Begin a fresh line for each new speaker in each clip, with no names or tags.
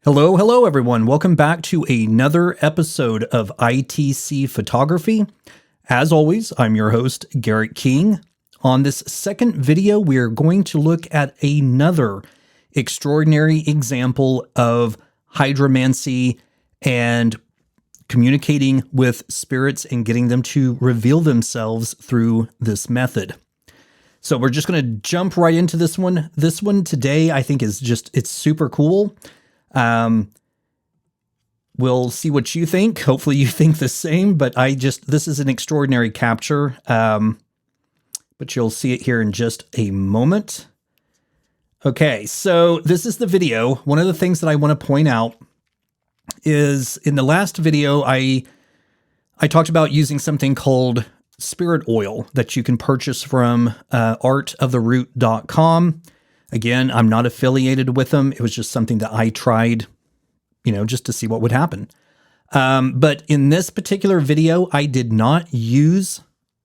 Hello everyone. Welcome back to another episode of ITC Photography. As always, I'm your host, Garrett King. On this second video, we're going to look at another extraordinary example of hydromancy and communicating with spirits and getting them to reveal themselves through this method. So we're just going to jump right into this one. This one today, I think it's super cool. We'll see what you think. Hopefully you think the same, but this is an extraordinary capture. But you'll see it here in just a moment. Okay, so this is the video. One of the things that I want to point out is in the last video, I talked about using something called spirit oil that you can purchase from artoftheroot.com. Again, I'm not affiliated with them. It was just something that I tried, just to see what would happen. But in this particular video, I did not use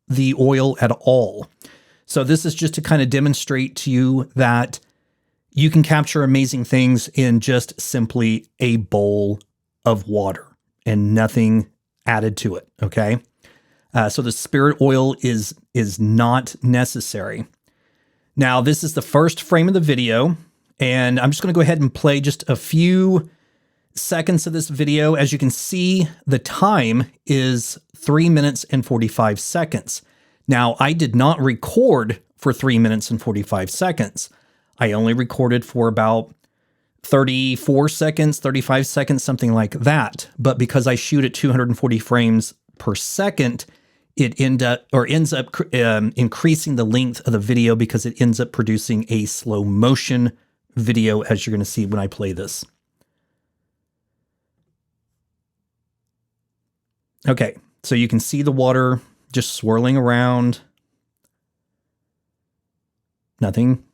the oil at all. So this is just to kind of demonstrate to you that you can capture amazing things in just simply a bowl of water and nothing added to it, okay? So the spirit oil is not necessary. Now, this is the first frame of the video, and I'm just going to go ahead and play just a few seconds of this video. As you can see, the time is 3 minutes and 45 seconds. Now, I did not record for 3 minutes and 45 seconds. I only recorded for about 34 seconds, 35 seconds, something like that. But because I shoot at 240 frames per second, it ends up increasing the length of the video because it ends up producing a slow motion video, as you're going to see when I play this. Okay, so you can see the water just swirling around. Nothing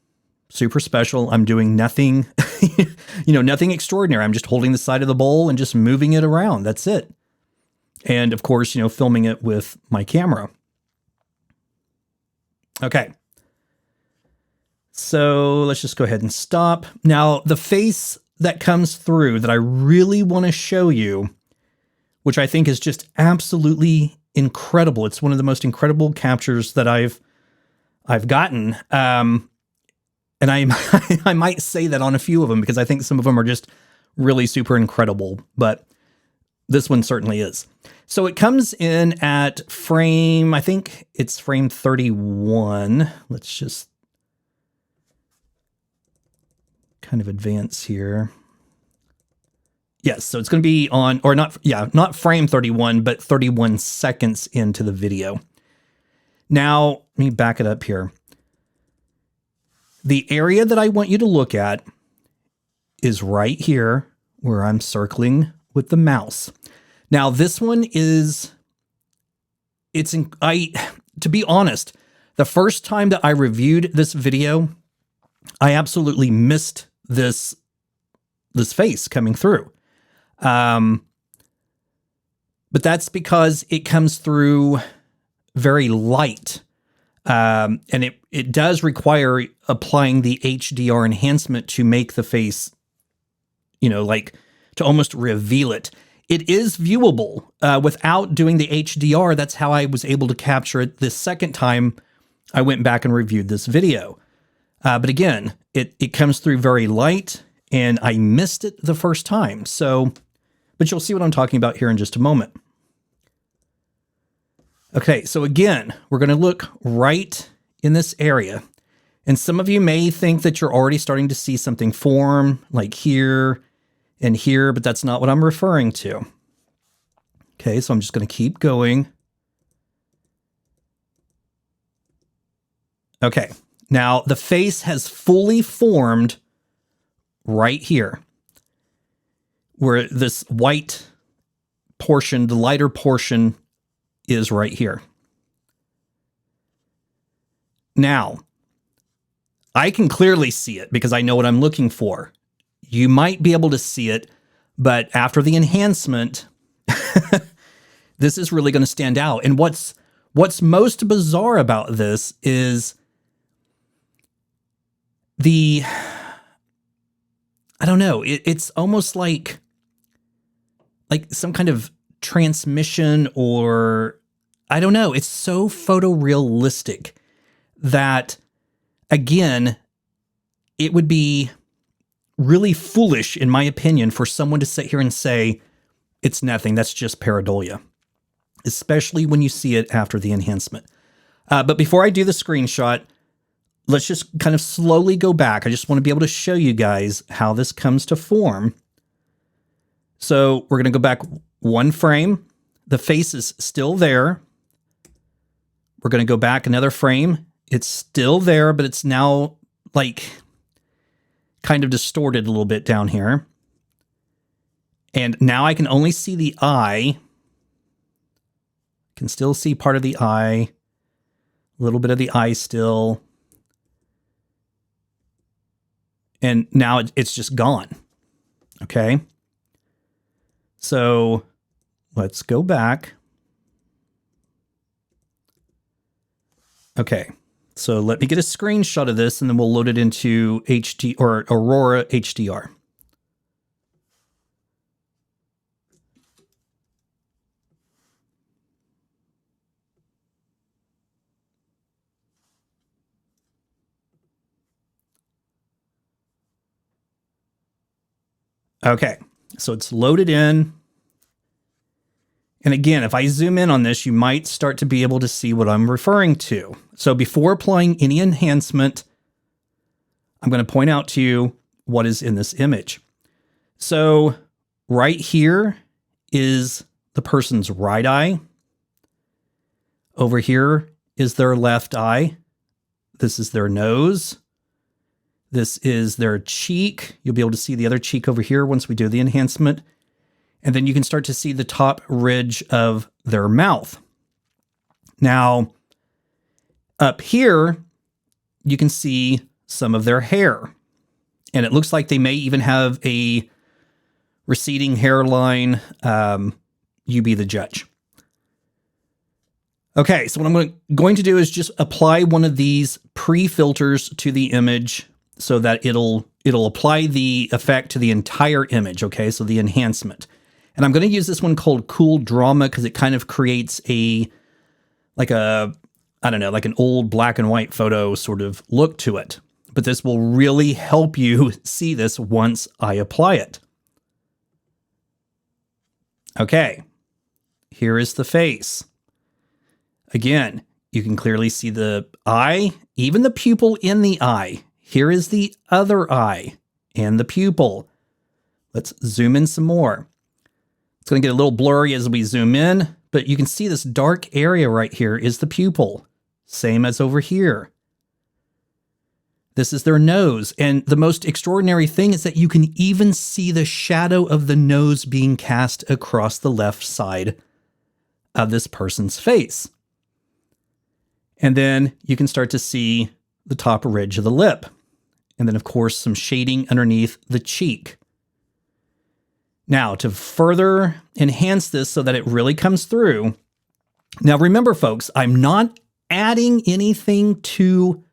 super special. I'm doing nothing, nothing extraordinary. I'm just holding the side of the bowl and just moving it around. That's it. And of course, filming it with my camera. Okay. So let's just go ahead and stop. Now, the face that comes through that I really want to show you, which I think is just absolutely incredible. It's one of the most incredible captures that I've gotten. And I might say that on a few of them because I think some of them are just really super incredible, but this one certainly is. So it comes in at frame, I think it's frame 31. Let's just kind of advance here. Yes, so it's going to be on, or not frame 31, but 31 seconds into the video. Now, let me back it up here. The area that I want you to look at is right here where I'm circling with the mouse. Now, this one to be honest, the first time that I reviewed this video, I absolutely missed this face coming through. But that's because it comes through very light. And it does require applying the HDR enhancement to make the face, to almost reveal it. It is viewable without doing the HDR. That's how I was able to capture it this second time I went back and reviewed this video. But again, it comes through very light, and I missed it the first time. But you'll see what I'm talking about here in just a moment. Okay, so again, we're going to look right in this area. And some of you may think that you're already starting to see something form, like here and here, but that's not what I'm referring to. Okay, so I'm just going to keep going. Okay, now the face has fully formed right here, where this white portion, the lighter portion, is right here. Now, I can clearly see it because I know what I'm looking for. You might be able to see it, but after the enhancement, this is really going to stand out. And what's most bizarre about this is I don't know. It's almost like some kind of transmission, or I don't know. It's so photorealistic that, again, it would be really foolish, in my opinion, for someone to sit here and say, it's nothing, that's just pareidolia, especially when you see it after the enhancement. But before I do the screenshot, let's just kind of slowly go back. I just want to be able to show you guys how this comes to form. So we're going to go back one frame. The face is still there. We're going to go back another frame. It's still there, but it's now like kind of distorted a little bit down here. And now I can only see the eye. Can still see part of the eye. A little bit of the eye still. And now it's just gone. Okay. So let's go back. Okay. So let me get a screenshot of this and then we'll load it into HD or Aurora HDR. Okay, so it's loaded in. And again, if I zoom in on this, you might start to be able to see what I'm referring to. So before applying any enhancement, I'm going to point out to you what is in this image. So right here is the person's right eye. Over here is their left eye. This is their nose. This is their cheek. You'll be able to see the other cheek over here once we do the enhancement. And then you can start to see the top ridge of their mouth. Now, up here, you can see some of their hair. And it looks like they may even have a receding hairline. You be the judge. Okay, so what I'm going to do is just apply one of these pre-filters to the image so that it'll apply the effect to the entire image, okay? So the enhancement. And I'm going to use this one called Cool Drama because it kind of creates like an old black and white photo sort of look to it. But this will really help you see this once I apply it. Okay, here is the face. Again, you can clearly see the eye, even the pupil in the eye. Here is the other eye and the pupil. Let's zoom in some more. It's going to get a little blurry as we zoom in, but you can see this dark area right here is the pupil. Same as over here. This is their nose. And the most extraordinary thing is that you can even see the shadow of the nose being cast across the left side of this person's face. And then you can start to see the top ridge of the lip. And then, of course, some shading underneath the cheek. Now, to further enhance this so that it really comes through. Now, remember, folks, I'm not adding anything to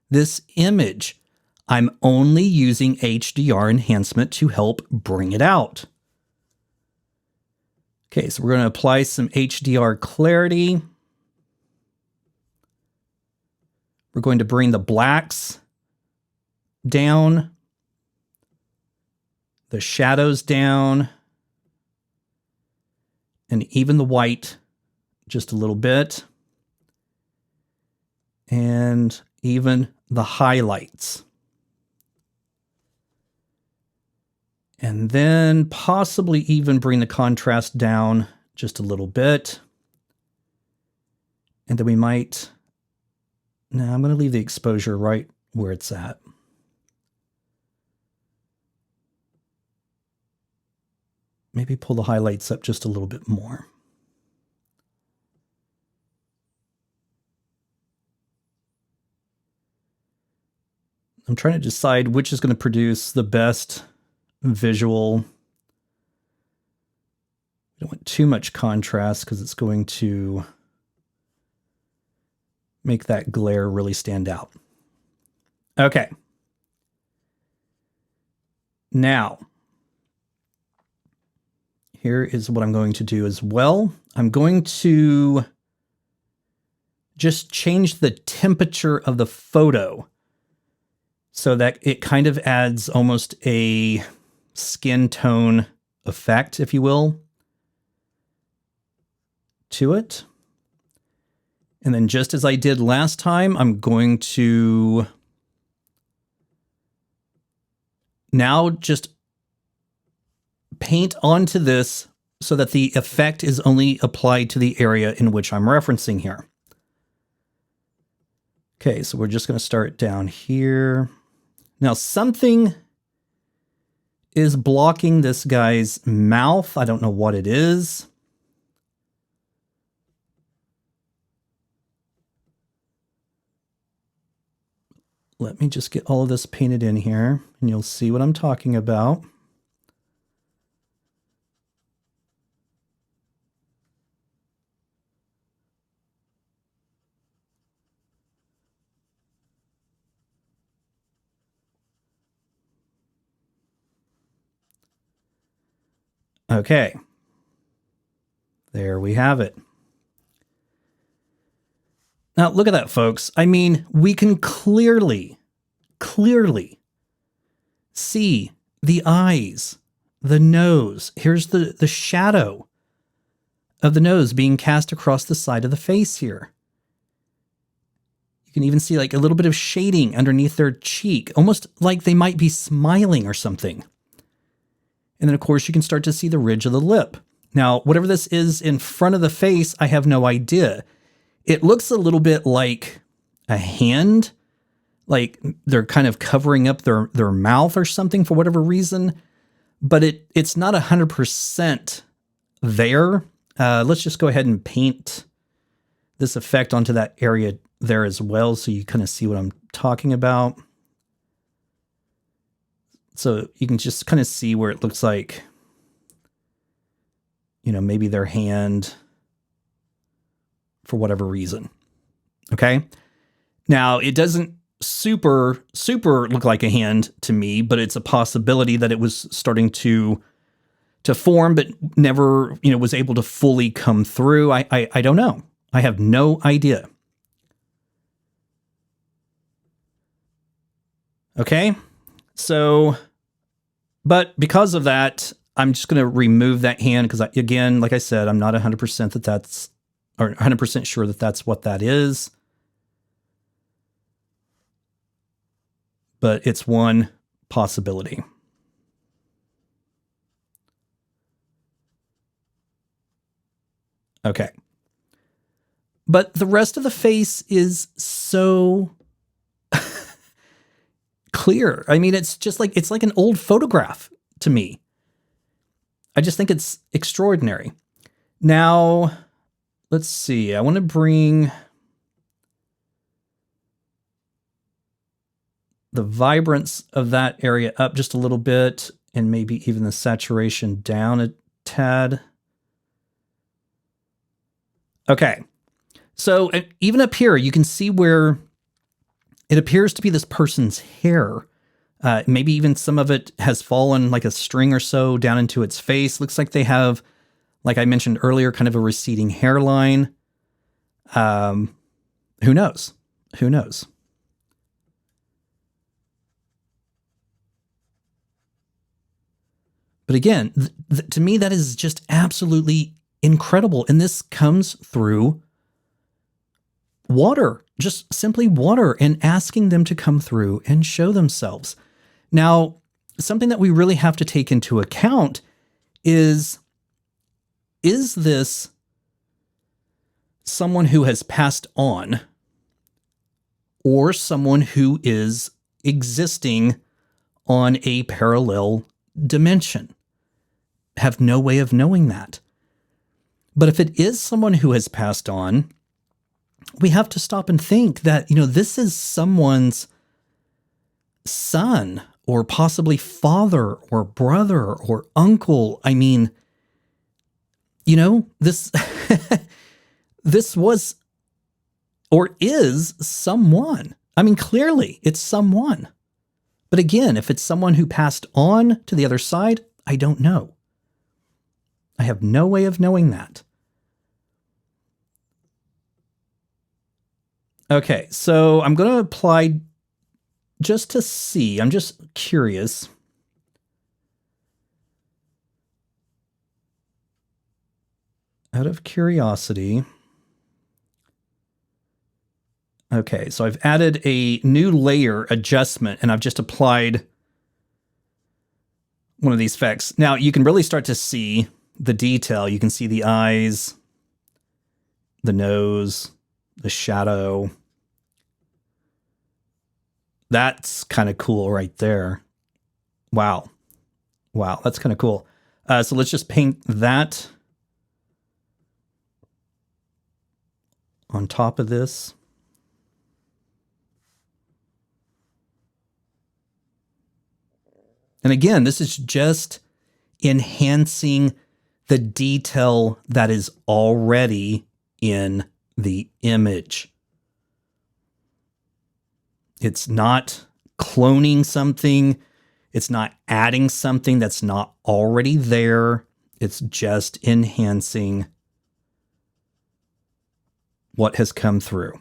this image. I'm only using HDR enhancement to help bring it out. Okay, so we're going to apply some HDR clarity. We're going to bring the blacks down, the shadows down, and even the white just a little bit, and even the highlights. And then possibly even bring the contrast down just a little bit. And then we might, now I'm going to leave the exposure right where it's at. Maybe pull the highlights up just a little bit more. I'm trying to decide which is going to produce the best visual. We don't want too much contrast because it's going to make that glare really stand out. Okay. Now, here is what I'm going to do as well. I'm going to just change the temperature of the photo so that it kind of adds almost a skin tone effect, if you will, to it. And then just as I did last time, I'm going to now just paint onto this so that the effect is only applied to the area in which I'm referencing here. Okay, so we're just going to start down here. Now, something is blocking this guy's mouth. I don't know what it is. Let me just get all of this painted in here, and you'll see what I'm talking about. Okay. There we have it. Now, look at that, folks. I mean, we can clearly see the eyes, the nose. Here's the shadow of the nose being cast across the side of the face here. You can even see like a little bit of shading underneath their cheek, almost like they might be smiling or something. And then, of course, you can start to see the ridge of the lip. Now, whatever this is in front of the face, I have no idea. It looks a little bit like a hand, like they're kind of covering up their mouth or something for whatever reason, but it's not 100% there. Let's just go ahead and paint this effect onto that area there as well, so you kind of see what I'm talking about. So you can just kind of see where it looks like, you know, maybe their hand for whatever reason. Okay. Now, it doesn't super look like a hand to me, but it's a possibility that it was starting to form, but never, you know, was able to fully come through. I don't know. I have no idea. Okay. So, but because of that, I'm just going to remove that hand because, again, like I said, I'm not 100% that that's, or 100% sure that that's what that is. But it's one possibility. Okay. But the rest of the face is so clear. I mean, it's just like, it's like an old photograph to me. I just think it's extraordinary. Now, let's see. I want to bring the vibrance of that area up just a little bit, and maybe even the saturation down a tad. Okay. So even up here, you can see where it appears to be this person's hair. Maybe even some of it has fallen like a string or so down into its face. Looks like they have, like I mentioned earlier, kind of a receding hairline. Who knows? Who knows? But again, to me, that is just absolutely incredible. And this comes through water, just simply water, and asking them to come through and show themselves. Now, something that we really have to take into account is this someone who has passed on or someone who is existing on a parallel dimension? Have no way of knowing that. But if it is someone who has passed on, we have to stop and think that, you know, this is someone's son or possibly father or brother or uncle. I mean, you know, this this was or is someone. I mean, clearly it's someone. But again, if it's someone who passed on to the other side, I don't know. I have no way of knowing that. Okay, so I'm going to apply just to see. I'm just curious. Out of curiosity. Okay, so I've added a new layer adjustment, and I've just applied one of these effects. Now, you can really start to see the detail. You can see the eyes, the nose, the shadow. That's kind of cool right there. Wow. Wow, that's kind of cool. So let's just paint that on top of this. And again, this is just enhancing the detail that is already in the image. It's not cloning something. It's not adding something that's not already there. It's just enhancing what has come through.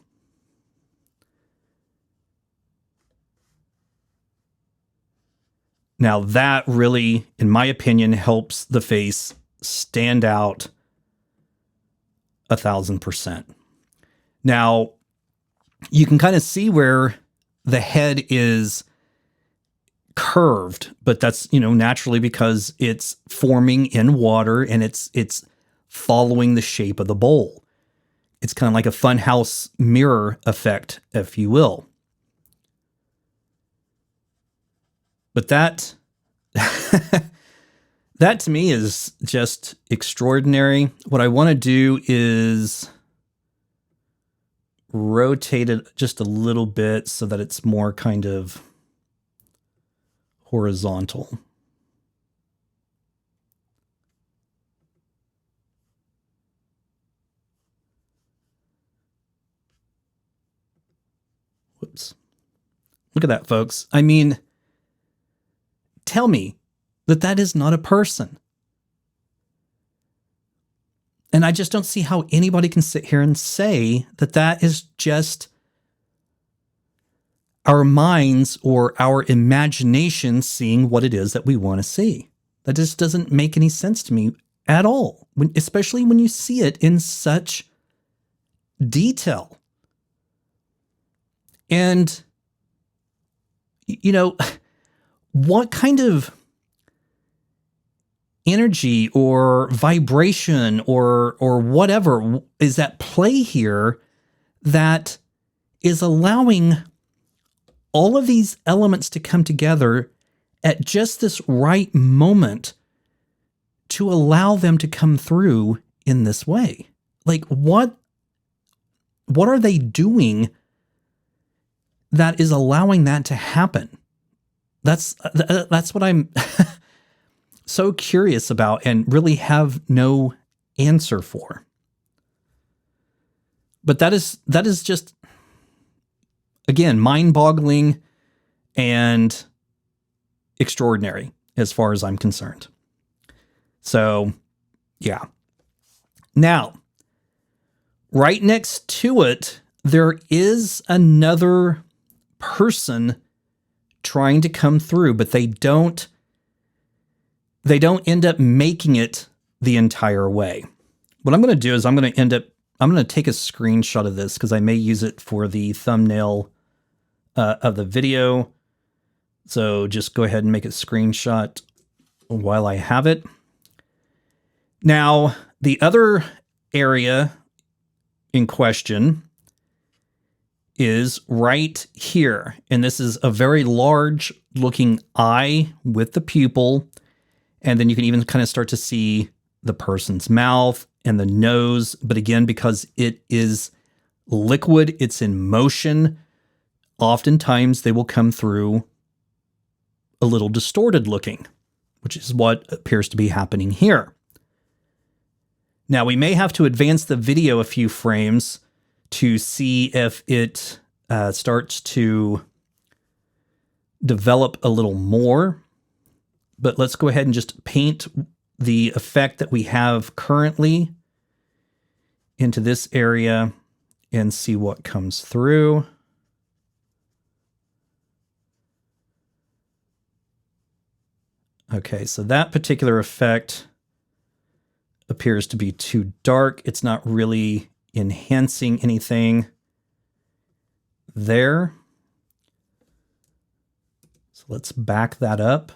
Now that really, in my opinion, helps the face stand out 1,000%. Now, you can kind of see where the head is curved, but that's, naturally because it's forming in water and it's following the shape of the bowl. It's kind of like a funhouse mirror effect, if you will. But that that to me is just extraordinary. What I want to do is rotate it just a little bit so that it's more kind of horizontal. Whoops. Look at that, folks. I mean, tell me that that is not a person. And I just don't see how anybody can sit here and say that that is just our minds or our imagination seeing what it is that we want to see. That just doesn't make any sense to me at all, especially when you see it in such detail. And, what kind of energy or vibration or whatever is at play here that is allowing all of these elements to come together at just this right moment to allow them to come through in this way? Like, what are they doing that is allowing that to happen? That's what I'm so curious about and really have no answer for. But that is just, again, mind-boggling and extraordinary as far as I'm concerned. So, yeah. Now, right next to it, there is another person trying to come through, but they don't end up making it the entire way. What I'm going to do is I'm going to take a screenshot of this because I may use it for the thumbnail of the video. So just go ahead and make a screenshot while I have it. Now, the other area in question is right here. And this is a very large looking eye with the pupil. And then you can even kind of start to see the person's mouth and the nose. But again, because it is liquid, it's in motion, oftentimes they will come through a little distorted looking, which is what appears to be happening here. Now, we may have to advance the video a few frames to see if it starts to develop a little more. But let's go ahead and just paint the effect that we have currently into this area and see what comes through. Okay, so that particular effect appears to be too dark. It's not really enhancing anything there. So let's back that up.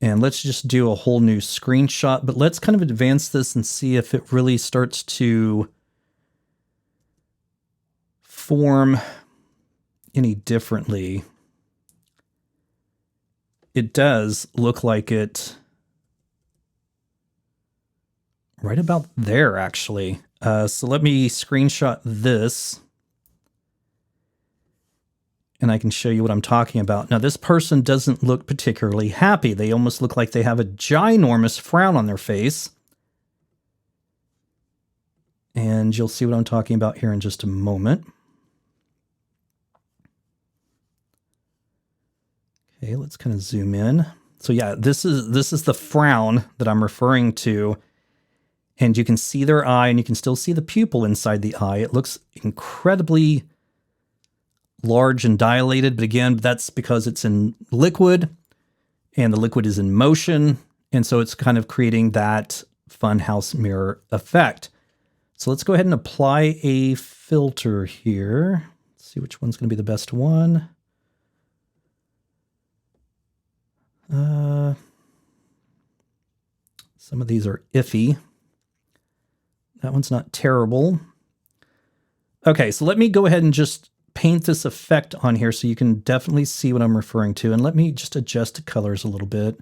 And let's just do a whole new screenshot, but let's kind of advance this and see if it really starts to form any differently. It does look like it right about there, actually. So let me screenshot this, and I can show you what I'm talking about. Now, this person doesn't look particularly happy. They almost look like they have a ginormous frown on their face. And you'll see what I'm talking about here in just a moment. Okay, let's kind of zoom in. So yeah, this is the frown that I'm referring to. And you can see their eye, and you can still see the pupil inside the eye. It looks incredibly large and dilated, but again, that's because it's in liquid, and the liquid is in motion, and so it's kind of creating that funhouse mirror effect. So let's go ahead and apply a filter here. Let's see which one's going to be the best one. Some of these are iffy. That one's not terrible. Okay, so let me go ahead and just paint this effect on here so you can definitely see what I'm referring to. And let me just adjust the colors a little bit.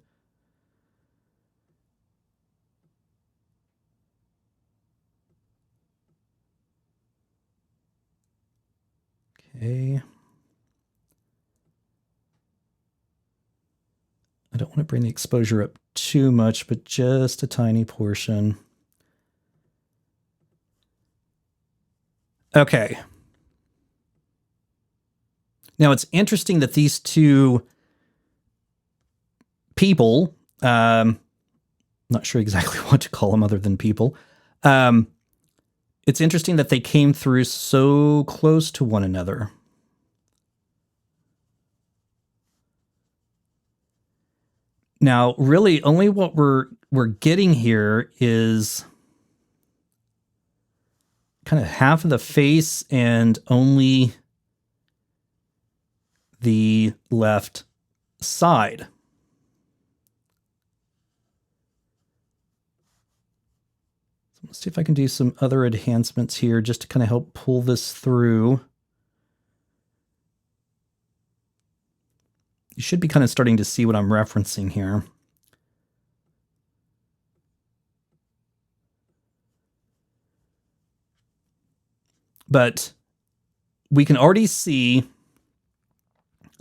Okay. I don't want to bring the exposure up too much, but just a tiny portion. Okay. Now, it's interesting that these two people, not sure exactly what to call them other than people, it's interesting that they came through so close to one another. Now, really, only what we're getting here is kind of half of the face and only the left side. So let's see if I can do some other enhancements here just to kind of help pull this through. You should be kind of starting to see what I'm referencing here. But we can already see, and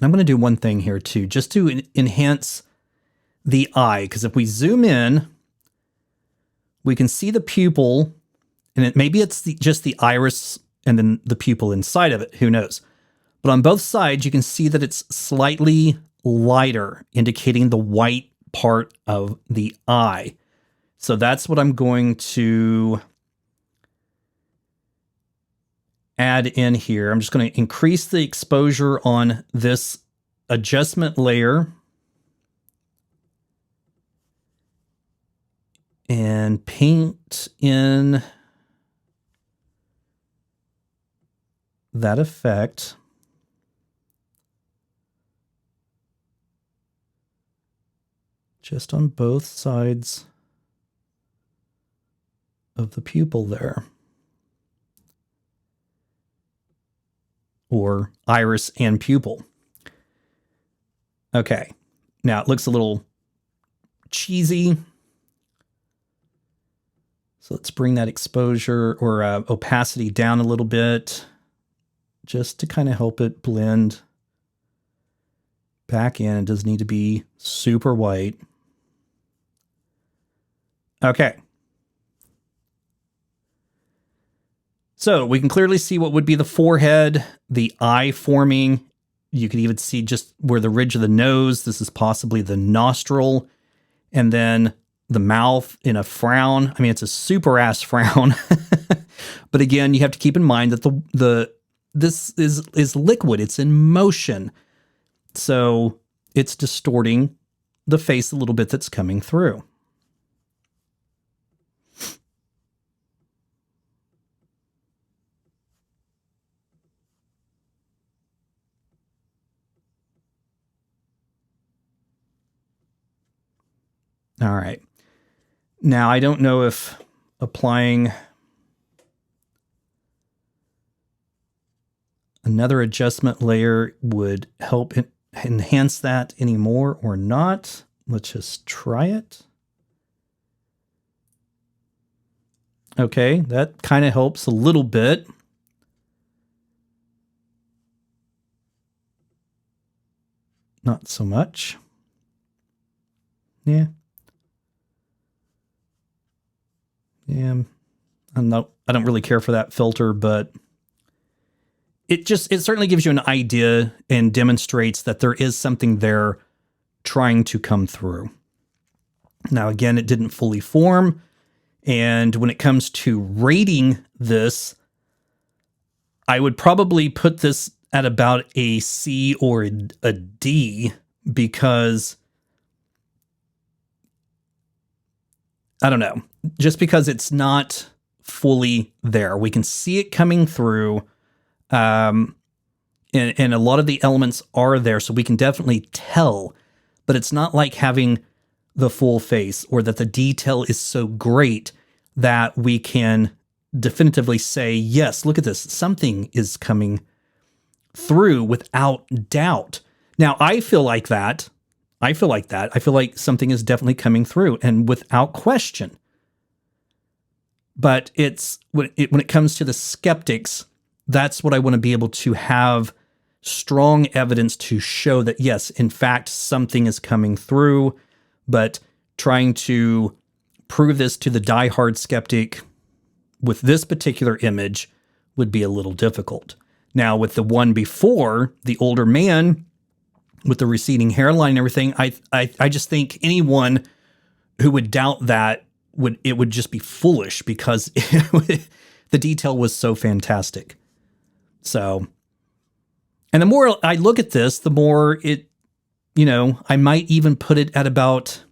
I'm going to do one thing here too, just to enhance the eye, because if we zoom in, we can see the pupil, and maybe it's just the iris and then the pupil inside of it, who knows. But on both sides, you can see that it's slightly lighter, indicating the white part of the eye. So that's what I'm going to add in here. I'm just going to increase the exposure on this adjustment layer and paint in that effect. Just on both sides of the pupil there. Or iris and pupil. Okay, now it looks a little cheesy. So let's bring that exposure or opacity down a little bit, just to kind of help it blend back in. It doesn't need to be super white. Okay. So we can clearly see what would be the forehead, the eye forming. You could even see just where the ridge of the nose, this is possibly the nostril, and then the mouth in a frown. I mean, it's a super ass frown. But again, you have to keep in mind that this is liquid. It's in motion. So it's distorting the face a little bit that's coming through. All right. Now, I don't know if applying another adjustment layer would help enhance that anymore or not. Let's just try it. Okay, that kind of helps a little bit. Not so much. Yeah. Yeah, I don't really care for that filter, but it certainly gives you an idea and demonstrates that there is something there trying to come through. Now, again, it didn't fully form. And when it comes to rating this, I would probably put this at about a C or a D, because I don't know, just because it's not fully there. We can see it coming through, and a lot of the elements are there, so we can definitely tell, but it's not like having the full face, or that the detail is so great that we can definitively say, yes, look at this, something is coming through without doubt. Now, I feel like that. I feel like something is definitely coming through, and without question. But it's when it comes to the skeptics, that's what I want to be able to have strong evidence to show that, yes, in fact, something is coming through. But trying to prove this to the diehard skeptic with this particular image would be a little difficult. Now, with the one before, the older man with the receding hairline and everything, I just think anyone who would doubt that would just be foolish, because the detail was so fantastic. So, and the more I look at this, the more I might even put it at about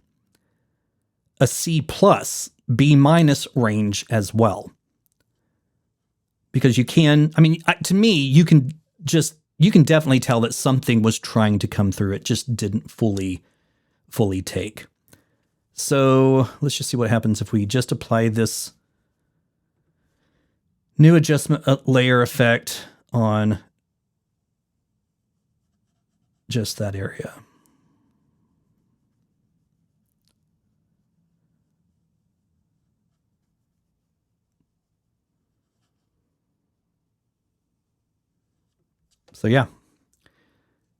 a C plus, B minus range as well. Because to me, you can definitely tell that something was trying to come through. It just didn't fully take. So let's just see what happens if we just apply this new adjustment layer effect on just that area. So yeah,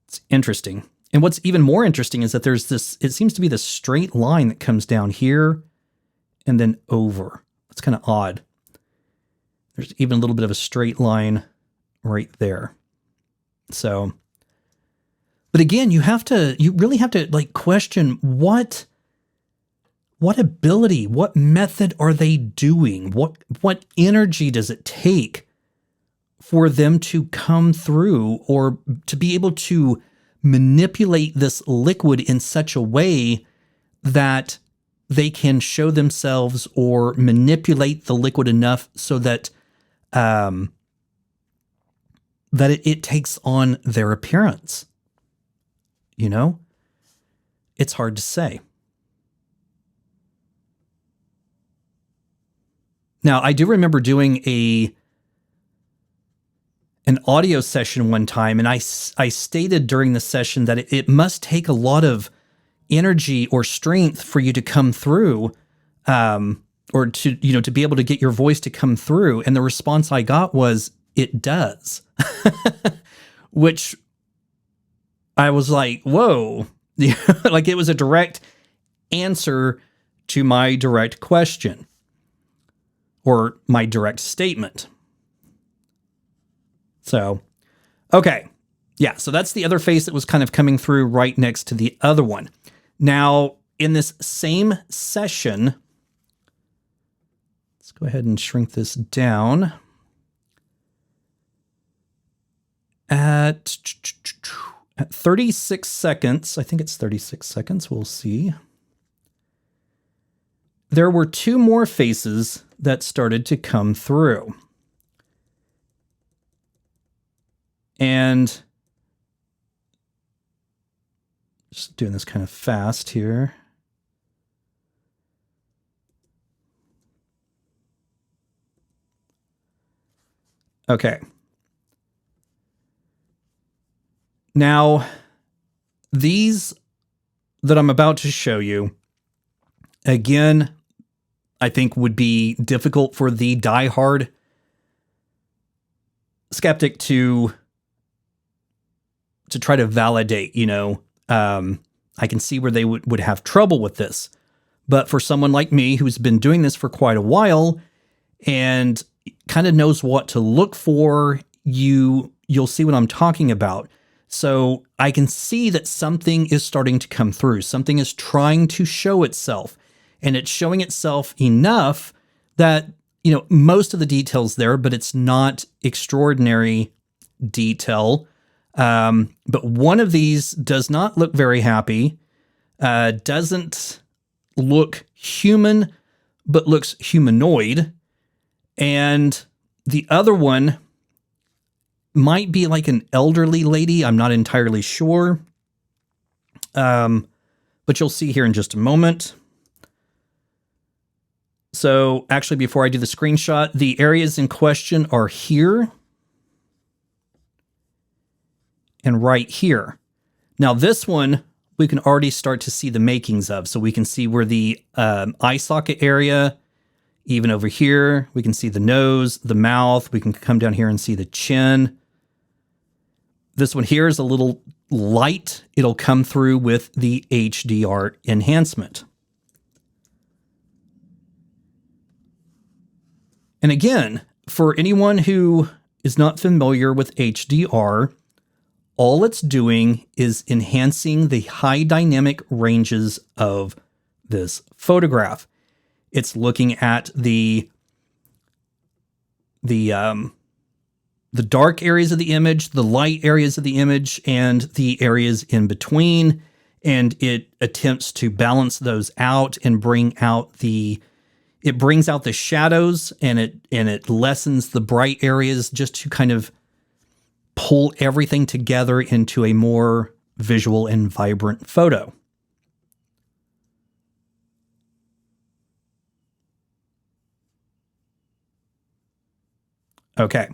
it's interesting. And what's even more interesting is that it seems to be this straight line that comes down here and then over. It's kind of odd. There's even a little bit of a straight line right there. So, but again, you really have to question what ability, what method are they doing? What energy does it take for them to come through, or to be able to manipulate this liquid in such a way that they can show themselves, or manipulate the liquid enough so that it takes on their appearance. It's hard to say. Now, I do remember doing an audio session one time, and I stated during the session that it must take a lot of energy or strength for you to come through, or to be able to get your voice to come through. And the response I got was, it does. Which I was like, whoa. Like, it was a direct answer to my direct question, or my direct statement. So, okay. Yeah, so that's the other face that was kind of coming through right next to the other one. Now, in this same session, let's go ahead and shrink this down. At 36 seconds, I think it's 36 seconds, we'll see. There were two more faces that started to come through. And just doing this kind of fast here. Okay. Now, these that I'm about to show you, again, I think would be difficult for the diehard skeptic to try to validate, I can see where they would have trouble with this. But for someone like me who's been doing this for quite a while and kind of knows what to look for, you'll see what I'm talking about. So I can see that something is starting to come through. Something is trying to show itself, and it's showing itself enough that, most of the detail's there, but it's not extraordinary detail. But one of these does not look very happy, doesn't look human, but looks humanoid. And the other one might be like an elderly lady. I'm not entirely sure. But you'll see here in just a moment. So actually, before I do the screenshot, the areas in question are here and right here. Now this one, we can already start to see the makings of. So we can see where the eye socket area, even over here, we can see the nose, the mouth. We can come down here and see the chin. This one here is a little light. It'll come through with the HDR enhancement. And again, for anyone who is not familiar with HDR, all it's doing is enhancing the high dynamic ranges of this photograph. It's looking at the dark areas of the image, the light areas of the image, and the areas in between, and it attempts to balance those out and it brings out the shadows, and it lessens the bright areas just to kind of pull everything together into a more visual and vibrant photo. Okay.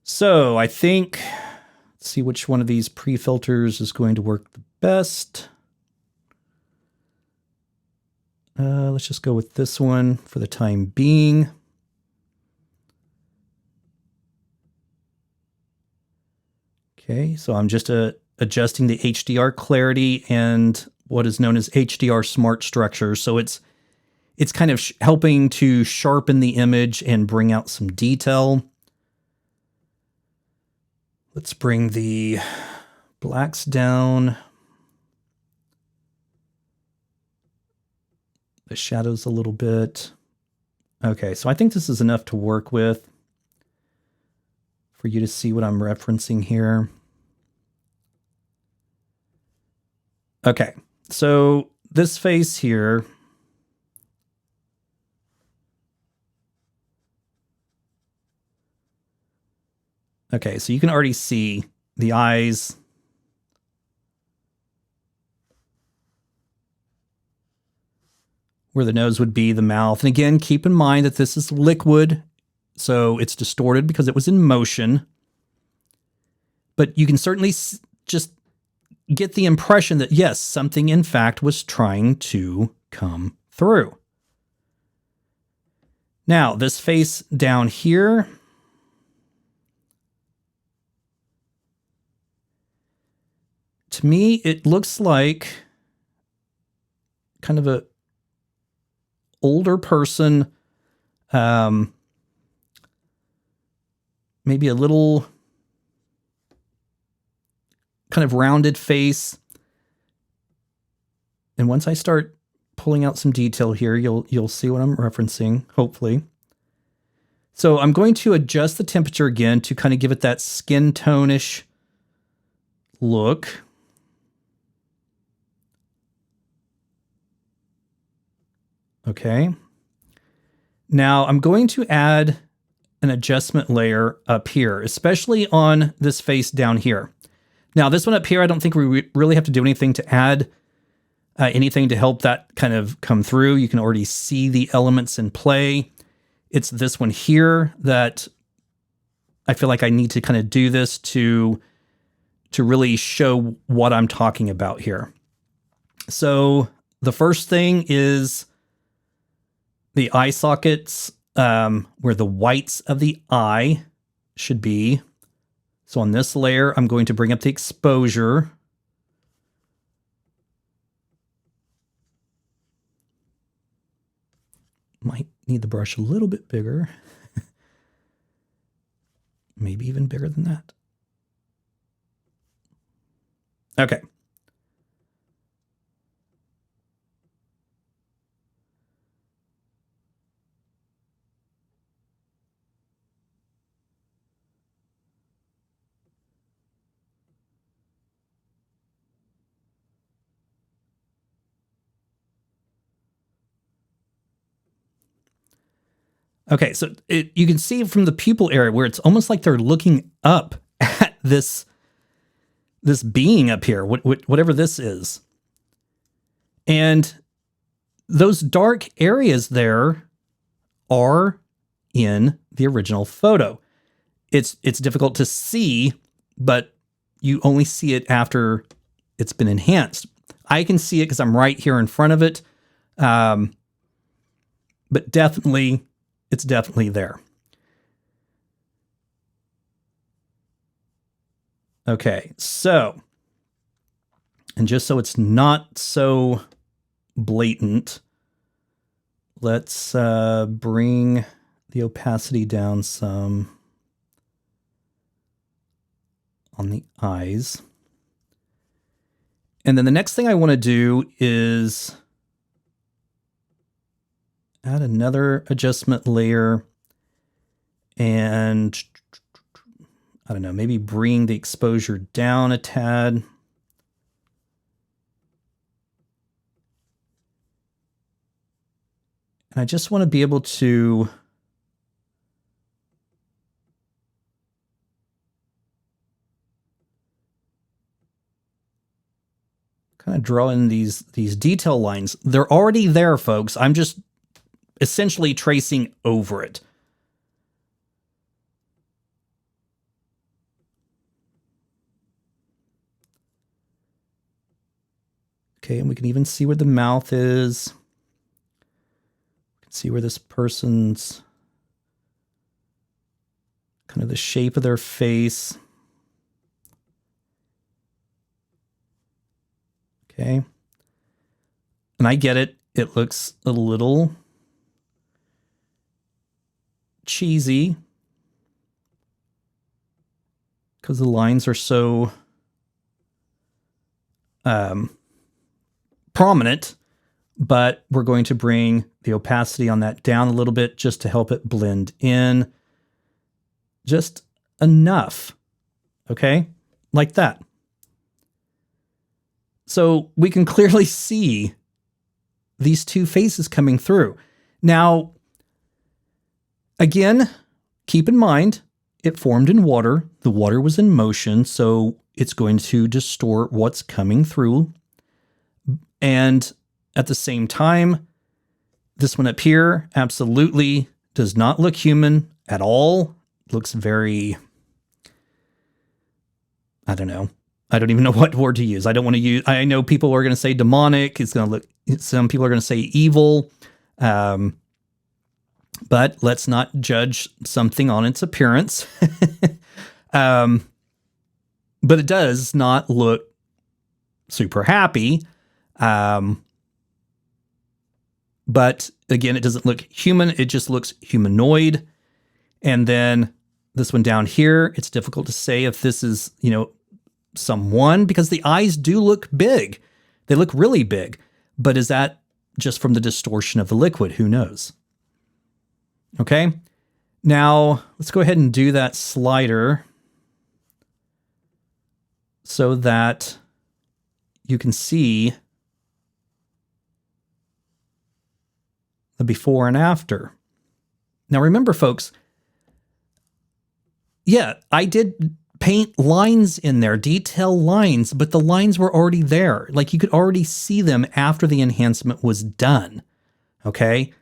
So I think, let's see which one of these pre-filters is going to work the best. Let's just go with this one for the time being. Okay, so I'm just adjusting the HDR clarity and what is known as HDR smart structure. So it's kind of helping to sharpen the image and bring out some detail. Let's bring the blacks down. The shadows a little bit. Okay, so I think this is enough to work with for you to see what I'm referencing here. Okay, so this face here, okay, so you can already see the eyes. Where the nose would be, the mouth. And again, keep in mind that this is liquid, so it's distorted because it was in motion. But you can certainly just get the impression that, yes, something in fact was trying to come through. Now, this face down here, to me, it looks like kind of a older person, maybe a little kind of rounded face. And once I start pulling out some detail here, you'll see what I'm referencing, hopefully. So I'm going to adjust the temperature again to kind of give it that skin tone-ish look. Okay. Now I'm going to add an adjustment layer up here, especially on this face down here. Now this one up here, I don't think we really have to do anything to add anything to help that kind of come through. You can already see the elements in play. It's this one here that I feel like I need to kind of do this to really show what I'm talking about here. So the first thing is the eye sockets, where the whites of the eye should be. So on this layer, I'm going to bring up the exposure. Might need the brush a little bit bigger. Maybe even bigger than that. Okay. Okay, so you can see from the pupil area where it's almost like they're looking up at this being up here, whatever this is. And those dark areas there are in the original photo. It's difficult to see, but you only see it after it's been enhanced. I can see it because I'm right here in front of it. But definitely, it's definitely there. Okay, so, and just so it's not so blatant, let's bring the opacity down some on the eyes. And then the next thing I want to do is add another adjustment layer and I don't know, maybe bring the exposure down a tad. And I just want to be able to kind of draw in these detail lines. They're already there, folks. I'm just essentially tracing over it. Okay, and we can even see where the mouth is. We can see where this person's kind of the shape of their face. Okay. And I get it. It looks a little cheesy because the lines are so prominent, but we're going to bring the opacity on that down a little bit just to help it blend in just enough. Okay, like that. So we can clearly see these two faces coming through. Now, again, keep in mind, it formed in water. The water was in motion, so it's going to distort what's coming through. And at the same time, this one up here absolutely does not look human at all. It looks very, I don't know. I don't even know what word to use. I don't want to use, I know people are going to say demonic. It's going to look, some people are going to say evil. But let's not judge something on its appearance. But it does not look super happy. But again, it doesn't look human. It just looks humanoid. And then This one down here, it's difficult to say if this is, someone, because the eyes do look big. They look really big. But is that just from the distortion of the liquid? Who knows? Okay. Now, let's go ahead and do that slider so that you can see the before and after. Now, remember, folks, yeah, I did paint lines in there, detail lines, but the lines were already there. Like, you could already see them after the enhancement was done. Okay?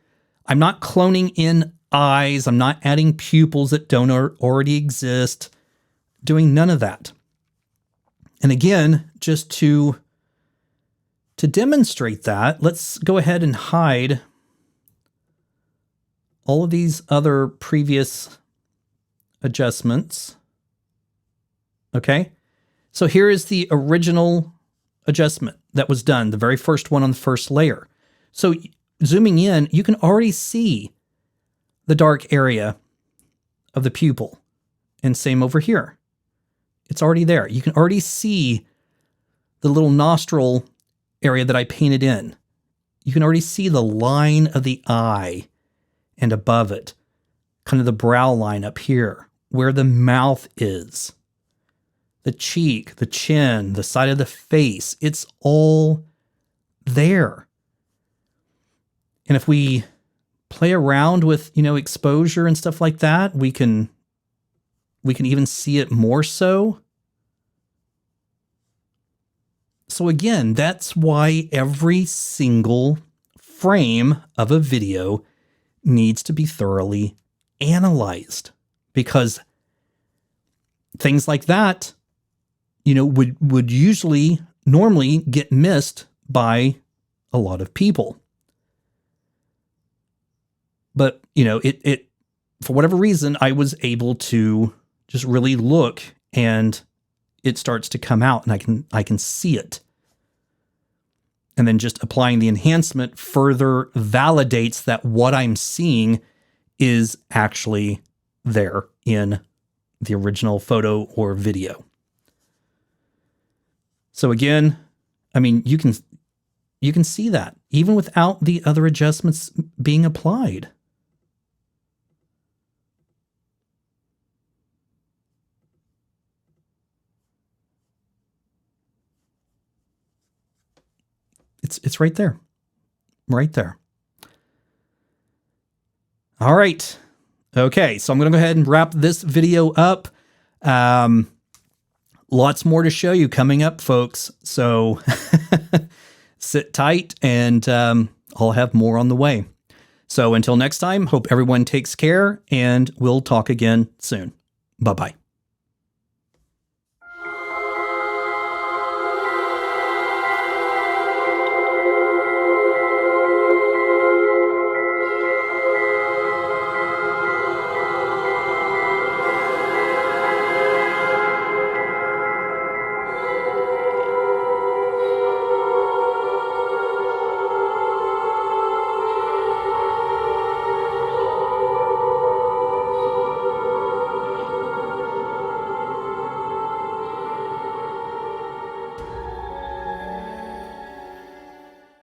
I'm not cloning in eyes. I'm not adding pupils that don't already exist. Doing none of that. And again, just to demonstrate that, let's go ahead and hide all of these other previous adjustments. Okay, so here is the original adjustment that was done, the very first one on the first layer. So zooming in, you can already see the dark area of the pupil. And same over here. It's already there. You can already see the little nostril area that I painted in. You can already see the line of the eye and above it, kind of the brow line up here, where the mouth is. The cheek, the chin, the side of the face, it's all there. And if we play around with, exposure and stuff like that, we can even see it more so. So again, that's why every single frame of a video needs to be thoroughly analyzed, because things like that, would usually normally get missed by a lot of people. But, it for whatever reason, I was able to just really look, and it starts to come out, and I can see it. And then just applying the enhancement further validates that what I'm seeing is actually there in the original photo or video. So again, I mean, you can see that even without the other adjustments being applied. It's right there. Right there. All right. Okay, so I'm going to go ahead and wrap this video up. Lots more to show you coming up, folks. So sit tight, and I'll have more on the way. So until next time, hope everyone takes care, and we'll talk again soon. Bye-bye.